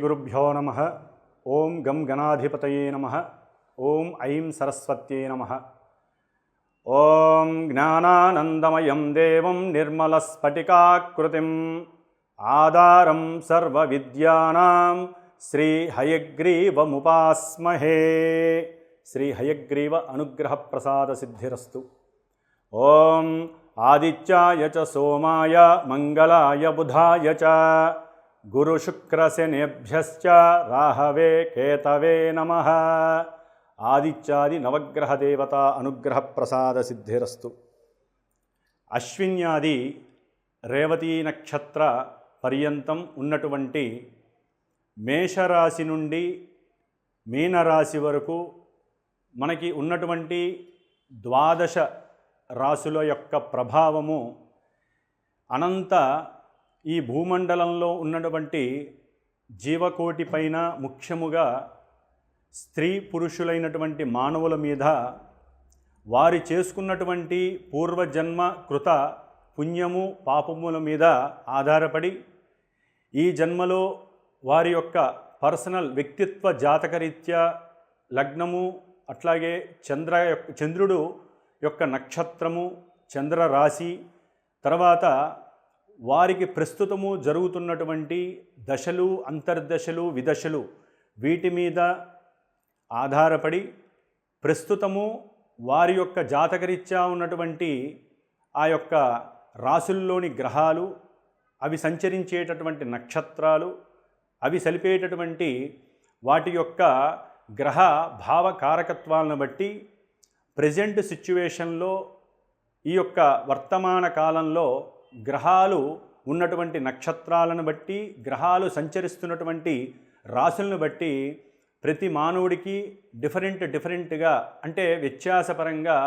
श्रीगुरुभ्यो नमः। ओं गं गणाधिपतये नमः। ओं ऐं सरस्वत्यै नमः। ओं ज्ञानानन्दमयं देवं निर्मलस्फटिकाकृतिम् आधारं सर्वविद्यानां श्रीहयग्रीवमुपास्महे। श्रीहयग्रीव अनुग्रहप्रसादसिद्धिरस्तु। ओं आदित्याय च सोमाय मंगलाय बुधाय च गुरुशुक्रशनेभ्यश्च राहवे केतवे नमः। ఆదిత్యాది నవగ్రహ దేవత అనుగ్రహ ప్రసాద సిద్ధిరస్తు. అశ్విన్యాది రేవతీ నక్షత్ర పర్యంతం ఉన్నటువంటి మేషరాశి నుండి మీనరాశి వరకు మనకి ఉన్నటువంటి ద్వాదశ రాశుల యొక్క ప్రభావము అనంత ఈ భూమండలంలో ఉన్నటువంటి జీవకోటి పైన ముఖ్యముగా స్త్రీ పురుషులైనటువంటి మానవుల మీద వారి చేసుకున్నటువంటి పూర్వజన్మ కృత పుణ్యము పాపముల మీద ఆధారపడి ఈ జన్మలో వారి యొక్క పర్సనల్ వ్యక్తిత్వ జాతకరీత్యా లగ్నము అట్లాగే చంద్రుడు యొక్క నక్షత్రము చంద్రరాశి తర్వాత వారికి ప్రస్తుతము జరుగుతున్నటువంటి దశలు అంతర్దశలు విదశలు వీటి మీద ఆధారపడి ప్రస్తుతము వారి యొక్క జాతకరీత్యా ఉన్నటువంటి ఆ యొక్క రాశుల్లోని గ్రహాలు అవి సంచరించేటటువంటి నక్షత్రాలు అవి సలిపేటటువంటి వాటి యొక్క గ్రహ భావకారకత్వాలను బట్టి ప్రజెంట్ సిచ్యువేషన్లో ఈ యొక్క వర్తమాన కాలంలో గ్రహాలు ఉన్నటువంటి నక్షత్రాలను బట్టి గ్రహాలు సంచరిస్తున్నటువంటి రాశులను బట్టి ప్రతి మానవుడికి డిఫరెంట్గా అంటే వ్యత్యాసపరంగా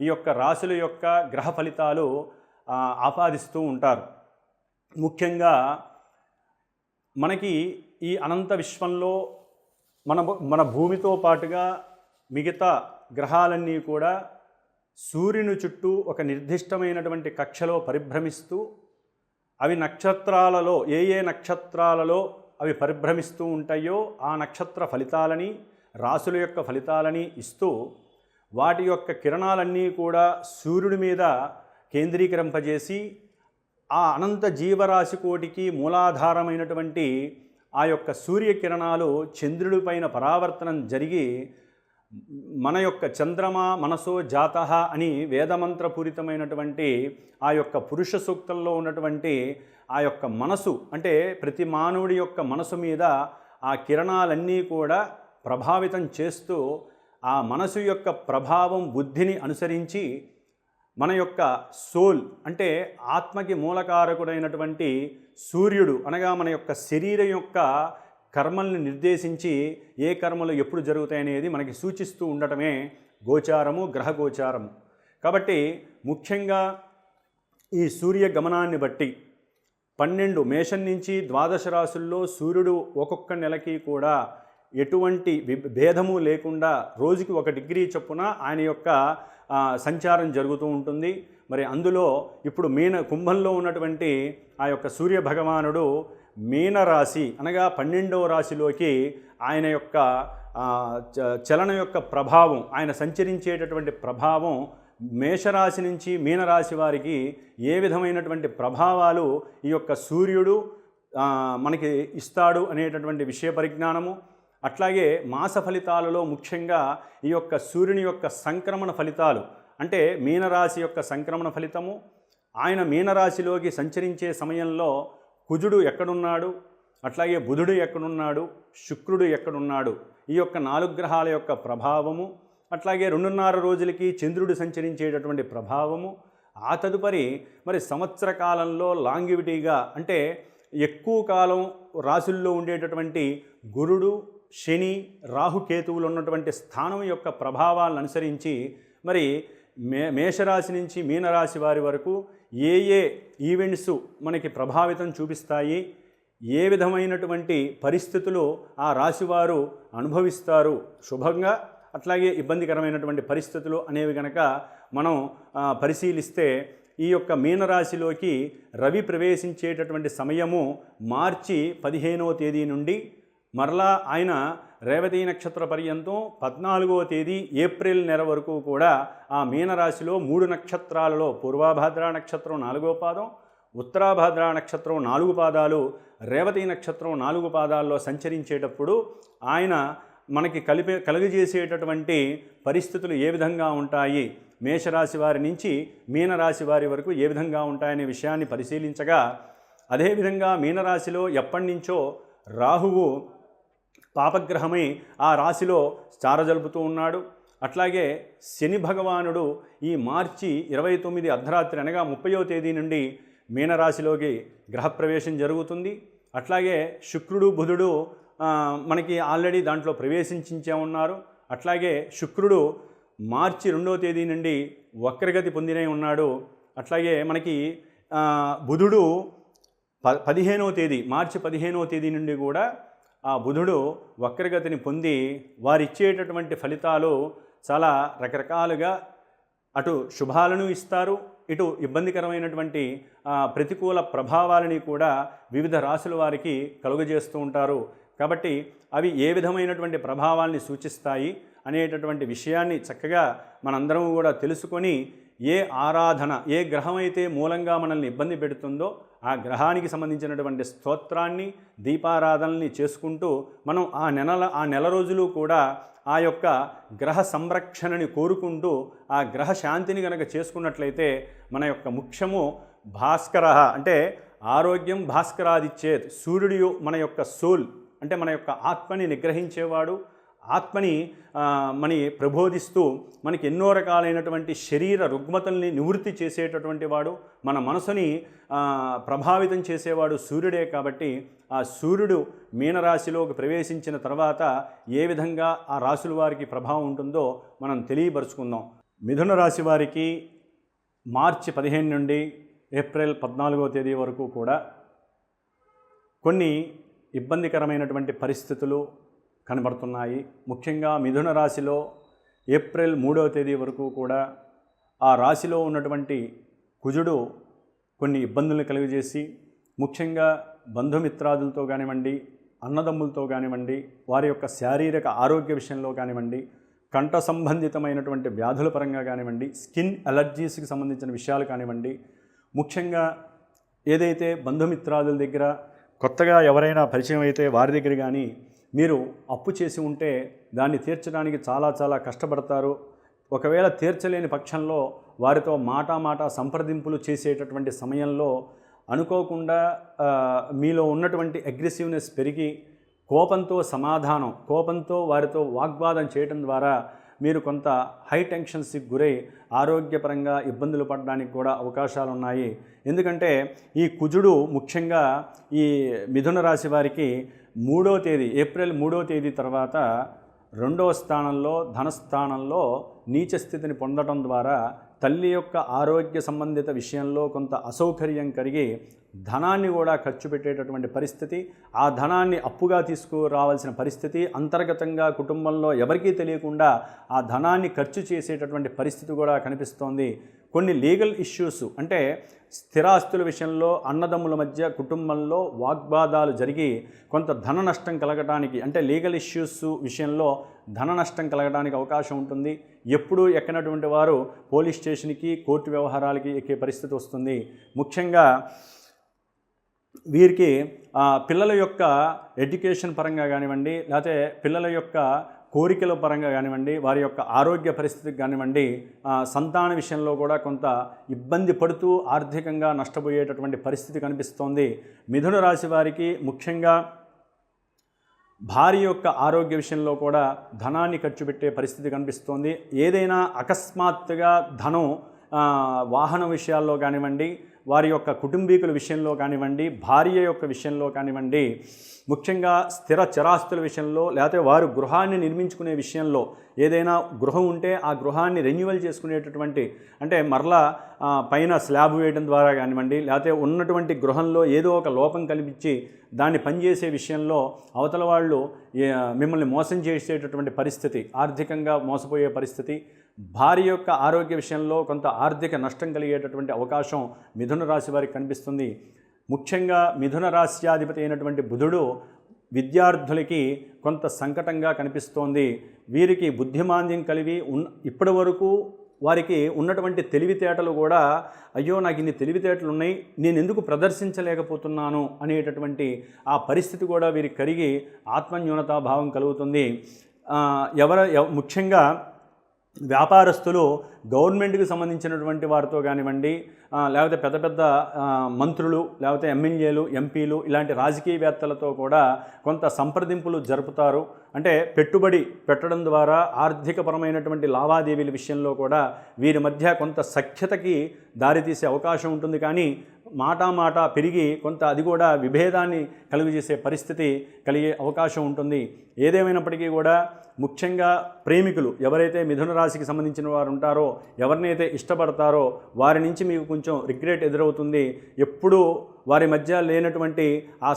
ఈ యొక్క రాశుల యొక్క గ్రహ ఫలితాలు ఆపాదిస్తూ ఉంటారు. ముఖ్యంగా మనకి ఈ అనంత విశ్వంలో మన భూమితో పాటుగా మిగతా గ్రహాలన్నీ కూడా సూర్యుని చుట్టూ ఒక నిర్దిష్టమైనటువంటి కక్షలో పరిభ్రమిస్తూ అవి నక్షత్రాలలో ఏ నక్షత్రాలలో అవి పరిభ్రమిస్తూ ఉంటాయో ఆ నక్షత్ర ఫలితాలని రాశుల యొక్క ఫలితాలని ఇస్తూ వాటి యొక్క కిరణాలన్నీ కూడా సూర్యుడి మీద కేంద్రీకరింపజేసి ఆ అనంత జీవరాశి కోటికి మూలాధారమైనటువంటి ఆ యొక్క సూర్యకిరణాలు చంద్రుడి పైన పరావర్తనం జరిగి మన యొక్క చంద్రమా మనసో జాతః అని వేదమంత్రపూరితమైనటువంటి ఆ యొక్క పురుష సూక్తంలో ఉన్నటువంటి ఆ యొక్క మనసు అంటే ప్రతి మానవుడి యొక్క మనసు మీద ఆ కిరణాలన్నీ కూడా ప్రభావితం చేస్తూ ఆ మనసు యొక్క ప్రభావం బుద్ధిని అనుసరించి మన యొక్క సోల్ అంటే ఆత్మకి మూలకారకుడైనటువంటి సూర్యుడు అనగా మన యొక్క శరీరం యొక్క కర్మల్ని నిర్దేశించి ఏ కర్మలు ఎప్పుడు జరుగుతాయనేది మనకి సూచిస్తూ ఉండటమే గోచారము గ్రహ గోచారము. కాబట్టి ముఖ్యంగా ఈ సూర్య గమనాన్ని బట్టి 12 మేషం నుంచి ద్వాదశ రాశుల్లో సూర్యుడు ఒక్కొక్క నెలకి కూడా ఎటువంటి భేదము లేకుండా రోజుకి 1 డిగ్రీ చొప్పున ఆయన యొక్క సంచారం జరుగుతూ ఉంటుంది. మరి అందులో ఇప్పుడు కుంభంలో ఉన్నటువంటి ఆ యొక్క సూర్య భగవానుడు మీనరాశి అనగా 12వ రాశిలోకి ఆయన యొక్క చలన యొక్క ప్రభావం ఆయన సంచరించేటటువంటి ప్రభావం మేషరాశి నుంచి మీనరాశి వారికి ఏ విధమైనటువంటి ప్రభావాలు ఈ యొక్క సూర్యుడు మనకి ఇస్తాడు అనేటటువంటి విషయ పరిజ్ఞానము అట్లాగే మాస ఫలితాలలో ముఖ్యంగా ఈ యొక్క సూర్యుని యొక్క సంక్రమణ ఫలితాలు అంటే మీనరాశి యొక్క సంక్రమణ ఫలితము ఆయన మీనరాశిలోకి సంచరించే సమయంలో కుజుడు ఎక్కడున్నాడు అట్లాగే బుధుడు ఎక్కడున్నాడు శుక్రుడు ఎక్కడున్నాడు ఈ యొక్క 4 గ్రహాల యొక్క ప్రభావము అట్లాగే 2.5 రోజులకి చంద్రుడు సంచరించేటటువంటి ప్రభావము ఆ తదుపరి మరి సంవత్సర కాలంలో లాంగివిటీగా అంటే ఎక్కువ కాలం రాశుల్లో ఉండేటటువంటి గురుడు శని రాహుకేతువులు ఉన్నటువంటి స్థానం యొక్క ప్రభావాలను అనుసరించి మరి మేషరాశి నుంచి మీనరాశి వారి వరకు ఏ ఈవెంట్స్ మనకి ప్రభావితం చూపిస్తాయి ఏ విధమైనటువంటి పరిస్థితులు ఆ రాశివారు అనుభవిస్తారు శుభంగా అట్లాగే ఇబ్బందికరమైనటువంటి పరిస్థితులు అనేవి గనక మనం పరిశీలిస్తే ఈ యొక్క మీనరాశిలోకి రవి ప్రవేశించేటటువంటి సమయము మార్చి 15వ తేదీ నుండి మరలా ఆయన రేవతి నక్షత్ర పర్యంతం 14వ తేదీ ఏప్రిల్ నెల వరకు కూడా ఆ మీనరాశిలో 3 నక్షత్రాలలో పూర్వాభాద్ర నక్షత్రం 4వ పాదం, ఉత్తరాభాద్ర నక్షత్రం 4 పాదాలు, రేవతి నక్షత్రం 4 పాదాల్లో సంచరించేటప్పుడు ఆయన మనకి కలుగజేసేటటువంటి పరిస్థితులు ఏ విధంగా ఉంటాయి, మేషరాశి వారి నుంచి మీనరాశి వారి వరకు ఏ విధంగా ఉంటాయనే విషయాన్ని పరిశీలించగా, అదేవిధంగా మీనరాశిలో ఎప్పటి నుంచో రాహువు పాపగ్రహమై ఆ రాశిలో చారజలుపుతూ ఉన్నాడు. అట్లాగే శని భగవానుడు ఈ మార్చి 29 అర్ధరాత్రి అనగా 30వ తేదీ నుండి మీనరాశిలోకి గ్రహప్రవేశం జరుగుతుంది. అట్లాగే శుక్రుడు బుధుడు మనకి ఆల్రెడీ దాంట్లో ప్రవేశించే ఉన్నారు. అట్లాగే శుక్రుడు మార్చి 2వ తేదీ నుండి వక్రగతి పొందినే ఉన్నాడు. అట్లాగే మనకి బుధుడు 15వ తేదీ మార్చి 15వ తేదీ నుండి కూడా ఆ బుధుడు వక్రగతిని పొంది వారిచ్చేటటువంటి ఫలితాలు చాలా రకరకాలుగా అటు శుభాలను ఇస్తారు, ఇటు ఇబ్బందికరమైనటువంటి ప్రతికూల ప్రభావాలని కూడా వివిధ రాశుల వారికి కలుగజేస్తూ ఉంటారు. కాబట్టి అవి ఏ విధమైనటువంటి ప్రభావాల్ని సూచిస్తాయి అనేటటువంటి విషయాన్ని చక్కగా మనందరం కూడా తెలుసుకొని ఏ ఆరాధన ఏ గ్రహం అయితే మూలంగా మనల్ని ఇబ్బంది పెడుతుందో ఆ గ్రహానికి సంబంధించినటువంటి స్తోత్రాన్ని దీపారాధనల్ని చేసుకుంటూ మనం ఆ నెల రోజులు కూడా ఆ యొక్క గ్రహ సంరక్షణని కోరుకుంటూ ఆ గ్రహ శాంతిని కనుక చేసుకున్నట్లయితే మన యొక్క ముఖ్యము భాస్కర అంటే ఆరోగ్యం భాస్కరాదిచ్చేత్, సూర్యుడు మన యొక్క సోల్ అంటే మన యొక్క ఆత్మని నిగ్రహించేవాడు, ఆత్మని ప్రబోధిస్తూ మనకి ఎన్నో రకాలైనటువంటి శరీర రుగ్మతల్ని నివృత్తి చేసేటటువంటి వాడు, మన మనసుని ప్రభావితం చేసేవాడు సూర్యుడే. కాబట్టి ఆ సూర్యుడు మీనరాశిలోకి ప్రవేశించిన తర్వాత ఏ విధంగా ఆ రాశుల వారికి ప్రభావం ఉంటుందో మనం తెలియపరుచుకుందాం. మిథున రాశి వారికి మార్చి 15 నుండి ఏప్రిల్ 14వ తేదీ వరకు కూడా కొన్ని ఇబ్బందికరమైనటువంటి పరిస్థితులు కనబడుతున్నాయి. ముఖ్యంగా మిథున రాశిలో ఏప్రిల్ 3వ తేదీ వరకు కూడా ఆ రాశిలో ఉన్నటువంటి కుజుడు కొన్ని ఇబ్బందులను కలుగజేసి, ముఖ్యంగా బంధుమిత్రాదులతో కానివ్వండి, అన్నదమ్ములతో కానివ్వండి, వారి యొక్క శారీరక ఆరోగ్య విషయంలో కానివ్వండి, కంఠ సంబంధితమైనటువంటి వ్యాధుల పరంగా కానివ్వండి, స్కిన్ అలర్జీస్కి సంబంధించిన విషయాలు కానివ్వండి, ముఖ్యంగా ఏదైతే బంధుమిత్రాదుల దగ్గర కొత్తగా ఎవరైనా పరిచయం అయితే వారి దగ్గర కానీ మీరు అప్పు చేసి ఉంటే దాన్ని తీర్చడానికి చాలా కష్టపడతారు. ఒకవేళ తీర్చలేని పక్షంలో వారితో మాట సంప్రదింపులు చేసేటటువంటి సమయంలో అనుకోకుండా మీలో ఉన్నటువంటి అగ్రెసివ్నెస్ పెరిగి కోపంతో వారితో వాగ్వాదం చేయడం ద్వారా మీరు కొంత హై టెన్షన్స్కి గురై ఆరోగ్యపరంగా ఇబ్బందులు పడడానికి కూడా అవకాశాలు ఉన్నాయి. ఎందుకంటే ఈ కుజుడు ముఖ్యంగా ఈ మిథున రాశి వారికి 3వ తేదీ ఏప్రిల్ 3వ తేదీ తర్వాత 2వ స్థానంలో ధనస్థానంలో నీచ స్థితిని పొందడం ద్వారా తల్లి యొక్క ఆరోగ్య సంబంధిత విషయంలో కొంత అసౌకర్యం కలిగి ధనాన్ని కూడా ఖర్చు పెట్టేటటువంటి పరిస్థితి, ఆ ధనాన్ని అప్పుగా తీసుకురావాల్సిన పరిస్థితి, అంతర్గతంగా కుటుంబంలో ఎవరికీ తెలియకుండా ఆ ధనాన్ని ఖర్చు చేసేటటువంటి పరిస్థితి కూడా కనిపిస్తోంది. కొన్ని లీగల్ ఇష్యూస్ అంటే స్థిరాస్తుల విషయంలో అన్నదమ్ముల మధ్య కుటుంబంలో వాగ్వాదాలు జరిగి కొంత ధన నష్టం కలగడానికి అంటే లీగల్ ఇష్యూస్ విషయంలో ధన నష్టం కలగడానికి అవకాశం ఉంటుంది. ఎప్పుడూ ఎక్కనటువంటి వారు పోలీస్ స్టేషన్కి కోర్టు వ్యవహారాలకి ఎక్కే పరిస్థితి వస్తుంది. ముఖ్యంగా వీరికి పిల్లల యొక్క ఎడ్యుకేషన్ పరంగా కానివ్వండి, లేకపోతే పిల్లల యొక్క కోరికల పరంగా కానివ్వండి, వారి యొక్క ఆరోగ్య పరిస్థితికి కానివ్వండి, సంతాన విషయంలో కూడా కొంత ఇబ్బంది పడుతూ ఆర్థికంగా నష్టపోయేటటువంటి పరిస్థితి కనిపిస్తోంది. మిథున రాశి వారికి ముఖ్యంగా భార్య యొక్క ఆరోగ్య విషయంలో కూడా ధనాన్ని ఖర్చు పెట్టే పరిస్థితి కనిపిస్తోంది. ఏదైనా అకస్మాత్తుగా ధనం వాహన విషయాల్లో కానివ్వండి, వారి యొక్క కుటుంబీకుల విషయంలో కానివ్వండి, భార్య యొక్క విషయంలో కానివ్వండి, ముఖ్యంగా స్థిర చరాస్తుల విషయంలో, లేకపోతే వారు గృహాన్ని నిర్మించుకునే విషయంలో ఏదైనా గృహం ఉంటే ఆ గృహాన్ని రెన్యువల్ చేసుకునేటటువంటి అంటే మరలా పైన స్లాబ్ వేయడం ద్వారా కానివ్వండి, లేకపోతే ఉన్నటువంటి గృహంలో ఏదో ఒక లోపం కల్పించి దాన్ని పనిచేసే విషయంలో అవతల వాళ్ళు మిమ్మల్ని మోసం చేసేటటువంటి పరిస్థితి, ఆర్థికంగా మోసపోయే పరిస్థితి, భార్య యొక్క ఆరోగ్య విషయంలో కొంత ఆర్థిక నష్టం కలిగేటటువంటి అవకాశం మిథున రాశి వారికి కనిపిస్తుంది. ముఖ్యంగా మిథున రాశ్యాధిపతి అయినటువంటి బుధుడు విద్యార్థులకి కొంత సంకటంగా కనిపిస్తోంది. వీరికి బుద్ధిమాంద్యం కలిగి ఇప్పటి వరకు వారికి ఉన్నటువంటి తెలివితేటలు కూడా అయ్యో నాకు ఇన్ని తెలివితేటలు ఉన్నాయి, నేను ఎందుకు ప్రదర్శించలేకపోతున్నాను అనేటటువంటి ఆ పరిస్థితి కూడా వీరికి కలిగి ఆత్మన్యూనతాభావం కలుగుతుంది. ముఖ్యంగా వ్యాపారస్తులు గవర్నమెంట్కి సంబంధించినటువంటి వారితో కానివ్వండి, లేకపోతే పెద్ద పెద్ద మంత్రులు, లేకపోతే ఎమ్మెల్యేలు, ఎంపీలు, ఇలాంటి రాజకీయవేత్తలతో కూడా కొంత సంప్రదింపులు జరుపుతారు. అంటే పెట్టుబడి పెట్టడం ద్వారా ఆర్థికపరమైనటువంటి లావాదేవీల విషయంలో కూడా వీరి మధ్య కొంత సఖ్యతకి దారితీసే అవకాశం ఉంటుంది. కానీ మాట పెరిగి కొంత అది కూడా విభేదాన్ని కలుగజేసే పరిస్థితి కలిగే అవకాశం ఉంటుంది. ఏదేమైనప్పటికీ కూడా ముఖ్యంగా ప్రేమికులు ఎవరైతే మిథున రాశికి సంబంధించిన వారు ఉంటారో, ఎవరినైతే ఇష్టపడతారో వారి నుంచి మీకు కొంచెం రిగ్రెట్ ఎదురవుతుంది. ఎప్పుడూ వారి మధ్య లేనటువంటి ఆ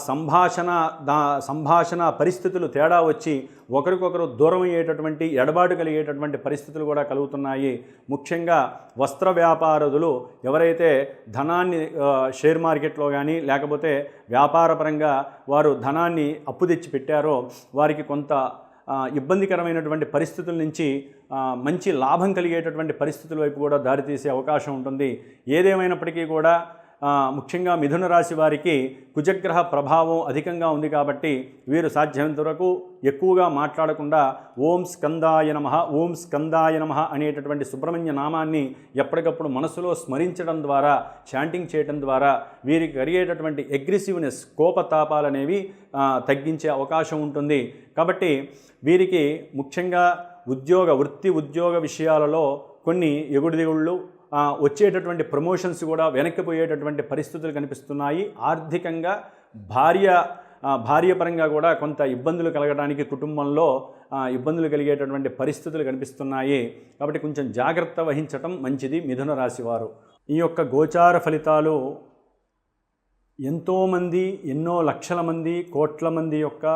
సంభాషణ పరిస్థితులు తేడా వచ్చి ఒకరికొకరు దూరం అయ్యేటటువంటి, ఎడబాటు కలిగేటటువంటి పరిస్థితులు కూడా కలుగుతున్నాయి. ముఖ్యంగా వస్త్ర వ్యాపారులు ఎవరైతే ధనాన్ని షేర్ మార్కెట్లో కానీ లేకపోతే వ్యాపారపరంగా వారు ధనాన్ని అప్పు తెచ్చి పెట్టారో వారికి కొంత ఇబ్బందికరమైనటువంటి పరిస్థితుల నుంచి మంచి లాభం కలిగేటటువంటి పరిస్థితుల వైపు కూడా దారితీసే అవకాశం ఉంటుంది. ఏదేమైనప్పటికీ కూడా ముఖ్యంగా మిథున రాశి వారికి కుజగ్రహ ప్రభావం అధికంగా ఉంది కాబట్టి వీరు సాధ్యమైనంత వరకు ఎక్కువగా మాట్లాడకుండా ఓం స్కందాయ నమః, ఓం స్కందాయ నమః అనేటటువంటి సుబ్రహ్మణ్య నామాన్ని ఎప్పటికప్పుడు మనసులో స్మరించడం ద్వారా, చాంటింగ్ చేయడం ద్వారా వీరికి కలిగేటటువంటి అగ్రెసివ్నెస్, కోపతాపాలనేవి తగ్గించే అవకాశం ఉంటుంది. కాబట్టి వీరికి ముఖ్యంగా వృత్తి ఉద్యోగ విషయాలలో కొన్ని ఎగుడుదిగుళ్ళు, వచ్చేటటువంటి ప్రమోషన్స్ కూడా వెనక్కిపోయేటటువంటి పరిస్థితులు కనిపిస్తున్నాయి. ఆర్థికంగా భార్య పరంగా కూడా కొంత ఇబ్బందులు కలగడానికి, కుటుంబంలో ఇబ్బందులు కలిగేటటువంటి పరిస్థితులు కనిపిస్తున్నాయి. కాబట్టి కొంచెం జాగ్రత్త వహించటం మంచిది మిథున రాశి వారు. ఈ యొక్క గోచార ఫలితాలు ఎంతోమంది, ఎన్నో లక్షల మంది, కోట్ల మంది యొక్క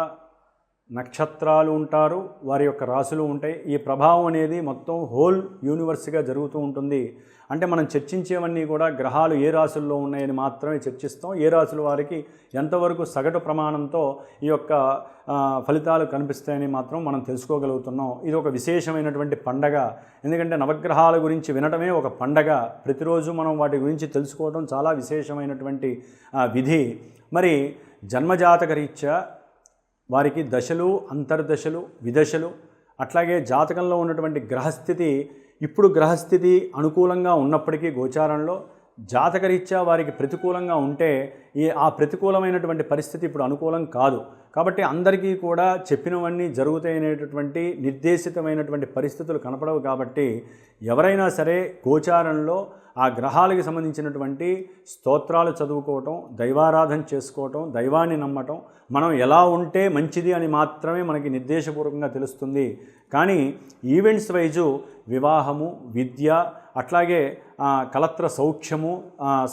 నక్షత్రాలు ఉంటారు, వారి యొక్క రాశులు ఉంటాయి. ఈ ప్రభావం అనేది మొత్తం హోల్ యూనివర్స్గా జరుగుతూ ఉంటుంది. అంటే మనం చర్చించేవన్నీ కూడా గ్రహాలు ఏ రాశుల్లో ఉన్నాయని మాత్రమే చర్చిస్తాం. ఏ రాశుల వారికి ఎంతవరకు సగటు ప్రమాణంతో ఈ యొక్క ఫలితాలు కనిపిస్తాయని మాత్రం మనం తెలుసుకోగలుగుతున్నాం. ఇది ఒక విశేషమైనటువంటి పండగ. ఎందుకంటే నవగ్రహాల గురించి వినటమే ఒక పండగ. ప్రతిరోజు మనం వాటి గురించి తెలుసుకోవడం చాలా విశేషమైనటువంటి విధి. మరి జన్మజాతక రీత్యా వారికి దశలు, అంతర్దశలు, విదశలు, అట్లాగే జాతకంలో ఉన్నటువంటి గ్రహస్థితి, ఇప్పుడు గ్రహస్థితి అనుకూలంగా ఉన్నప్పటికీ గోచారంలో జాతకరీత్యా వారికి ప్రతికూలంగా ఉంటే ఆ ప్రతికూలమైనటువంటి పరిస్థితి ఇప్పుడు అనుకూలం కాదు. కాబట్టి అందరికీ కూడా చెప్పినవన్నీ జరుగుతాయనేటటువంటి నిర్దేశితమైనటువంటి పరిస్థితులు కనపడవు. కాబట్టి ఎవరైనా సరే గోచారంలో ఆ గ్రహాలకి సంబంధించినటువంటి స్తోత్రాలు చదువుకోవటం, దైవారాధన చేసుకోవటం, దైవాన్ని నమ్మటం, మనం ఎలా ఉంటే మంచిది అని మాత్రమే మనకి నిర్దేశపూర్వకంగా తెలుస్తుంది. కానీ ఈవెంట్స్ వైజు వివాహము, విద్య, అట్లాగే కలత్ర సౌఖ్యము,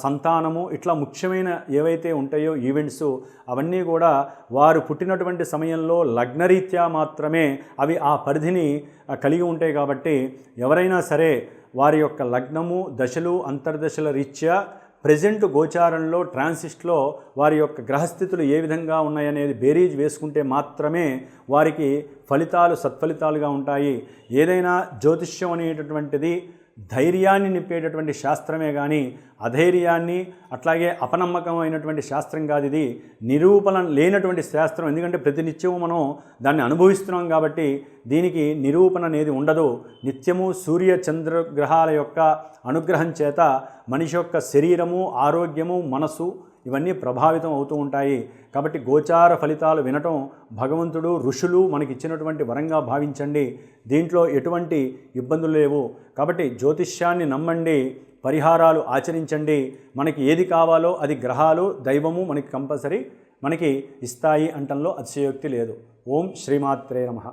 సంతానము, ఇట్లా ముఖ్యమైన ఏవైతే ఉంటాయో ఈవెంట్స్, అవన్నీ కూడా వారు పుట్టినటువంటి సమయంలో లగ్నరీత్యా మాత్రమే అవి ఆ పరిధిని కలిగి ఉంటాయి. కాబట్టి ఎవరైనా సరే వారి యొక్క లగ్నము, దశలు, అంతర్దశల రీత్యా ప్రజెంట్ గోచారంలో ట్రాన్సిస్ట్లో వారి యొక్క గ్రహస్థితులు ఏ విధంగా ఉన్నాయనేది బేరీజ్ వేసుకుంటే మాత్రమే వారికి ఫలితాలు సత్ఫలితాలుగా ఉంటాయి. ఏదైనా జ్యోతిష్యం అనేటటువంటిది ధైర్యాన్ని నింపేటటువంటి శాస్త్రమే కానీ అధైర్యాన్ని, అట్లాగే అపనమ్మకమైనటువంటి శాస్త్రం కాదు. ఇది నిరూపణ లేనటువంటి శాస్త్రం. ఎందుకంటే ప్రతినిత్యము మనం దాన్ని అనుభవిస్తున్నాం కాబట్టి దీనికి నిరూపణ అనేది ఉండదు. నిత్యము సూర్య చంద్రగ్రహాల యొక్క అనుగ్రహం చేత మనిషి యొక్క శరీరము, ఆరోగ్యము, మనసు ఇవన్నీ ప్రభావితం అవుతూ ఉంటాయి. కాబట్టి గోచార ఫలితాలు వినటం భగవంతుడు, ఋషులు మనకి ఇచ్చినటువంటి వరంగా భావించండి. దీంట్లో ఎటువంటి ఇబ్బందులు లేవు. కాబట్టి జ్యోతిష్యాన్ని నమ్మండి, పరిహారాలు ఆచరించండి. మనకి ఏది కావాలో అది గ్రహాలు, దైవము మనకి కంపల్సరీ మనకి ఇస్తాయి అంటంలో అతిశయోక్తి లేదు. ఓం శ్రీమాత్రే నమః.